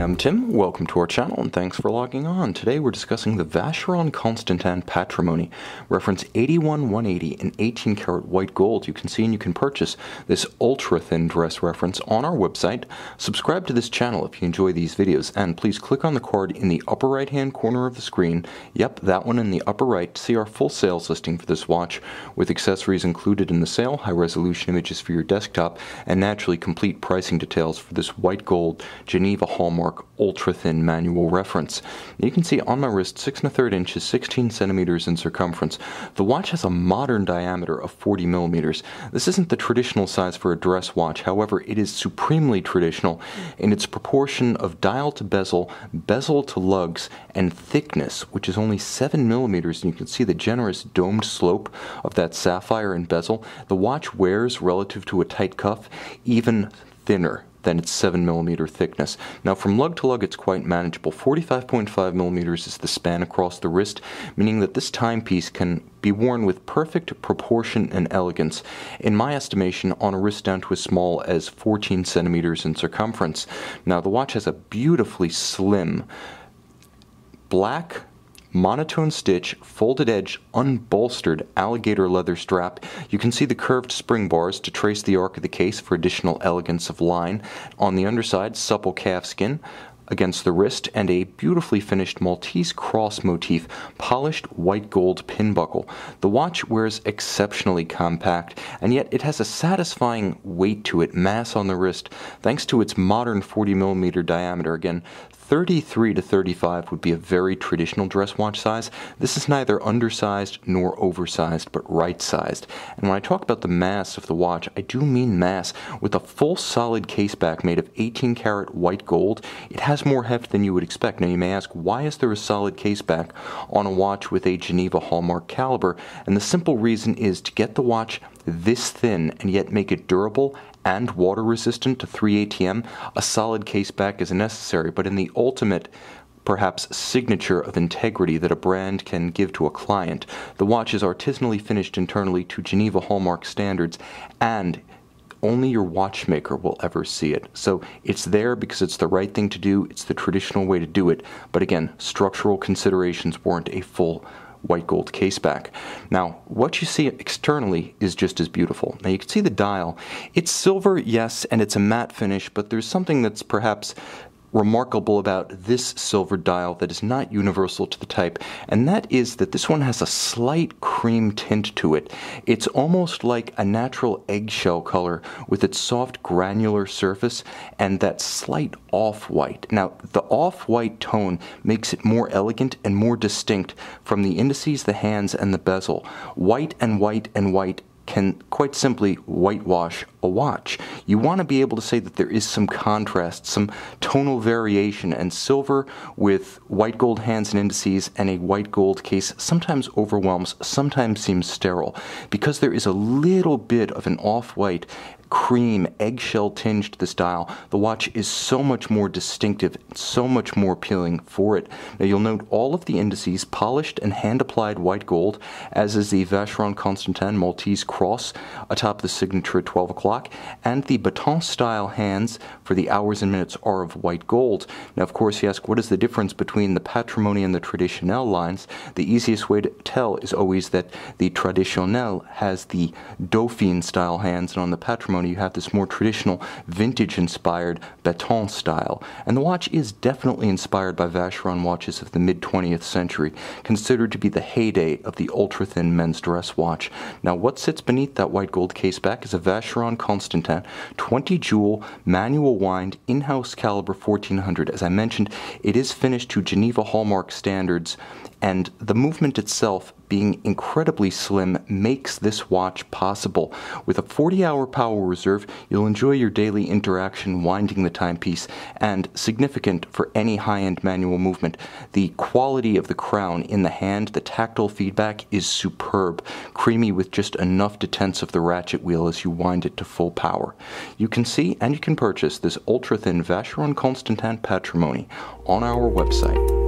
I'm Tim, welcome to our channel and thanks for logging on. Today we're discussing the Vacheron Constantin Patrimony, reference 81180 in 18 karat white gold. You can see and you can purchase this ultra thin dress reference on our website. Subscribe to this channel if you enjoy these videos, and please click on the card in the upper right hand corner of the screen. Yep, that one in the upper right to see our full sales listing for this watch, with accessories included in the sale, high resolution images for your desktop, and naturally complete pricing details for this white gold Geneva Hallmark ultra thin manual reference. You can see on my wrist 6 1/3 inches, 16 centimeters in circumference. The watch has a modern diameter of 40 millimeters. This isn't the traditional size for a dress watch, however it is supremely traditional in its proportion of dial to bezel, bezel to lugs, and thickness, which is only 7 millimeters, and you can see the generous domed slope of that sapphire and bezel. The watch wears, relative to a tight cuff, even thinner than its 7 millimeter thickness. Now from lug to lug it's quite manageable. 45.5 millimeters is the span across the wrist, meaning that this timepiece can be worn with perfect proportion and elegance, in my estimation, on a wrist down to as small as 14 centimeters in circumference. Now the watch has a beautifully slim black monotone stitch, folded edge, unbolstered alligator leather strap. You can see the curved spring bars to trace the arc of the case for additional elegance of line. On the underside, supple calfskin against the wrist, and a beautifully finished Maltese cross motif, polished white gold pin buckle. The watch wears exceptionally compact, and yet it has a satisfying weight to it, mass on the wrist, thanks to its modern 40 millimeter diameter. Again, 33 to 35 would be a very traditional dress watch size. This is neither undersized nor oversized, but right-sized. And when I talk about the mass of the watch, I do mean mass. With a full solid case back made of 18 karat white gold, it has more heft than you would expect. Now you may ask, why is there a solid case back on a watch with a Geneva Hallmark caliber? And the simple reason is to get the watch this thin and yet make it durable and water resistant to 3 ATM, a solid case back is necessary. But in the ultimate, perhaps signature of integrity that a brand can give to a client, the watch is artisanally finished internally to Geneva Hallmark standards, and only your watchmaker will ever see it. So it's there because it's the right thing to do, it's the traditional way to do it, but again, structural considerations warrant a full white gold case back. Now, what you see externally is just as beautiful. Now, you can see the dial. It's silver, yes, and it's a matte finish, but there's something that's perhaps remarkable about this silver dial that is not universal to the type, and that is that this one has a slight cream tint to it. It's almost like a natural eggshell color with its soft granular surface and that slight off-white. Now, the off-white tone makes it more elegant and more distinct from the indices, the hands, and the bezel. White and white and white can quite simply whitewash a watch. You want to be able to say that there is some contrast, some tonal variation, and silver with white gold hands and indices and a white gold case sometimes overwhelms, sometimes seems sterile. Because there is a little bit of an off-white cream eggshell tinge to this dial, the watch is so much more distinctive, so much more appealing for it. Now you'll note all of the indices polished and hand applied white gold, as is the Vacheron Constantin Maltese cross atop the signature at 12 o'clock, and the baton style hands for the hours and minutes are of white gold. Now of course you ask, what is the difference between the Patrimony and the Traditionnel lines? The easiest way to tell is always that the Traditionnel has the Dauphine style hands, and on the Patrimony you have this more traditional vintage-inspired baton style. And the watch is definitely inspired by Vacheron watches of the mid-20th century, considered to be the heyday of the ultra-thin men's dress watch. Now what sits beneath that white gold case back is a Vacheron Constantin 20-jewel manual wind in-house caliber 1400. As I mentioned, it is finished to Geneva Hallmark standards, and the movement itself, being incredibly slim, makes this watch possible. With a 40-hour power reserve, you'll enjoy your daily interaction winding the timepiece, and significant for any high-end manual movement, the quality of the crown in the hand, the tactile feedback is superb, creamy with just enough detents of the ratchet wheel as you wind it to full power. You can see and you can purchase this ultra-thin Vacheron Constantin Patrimony on our website.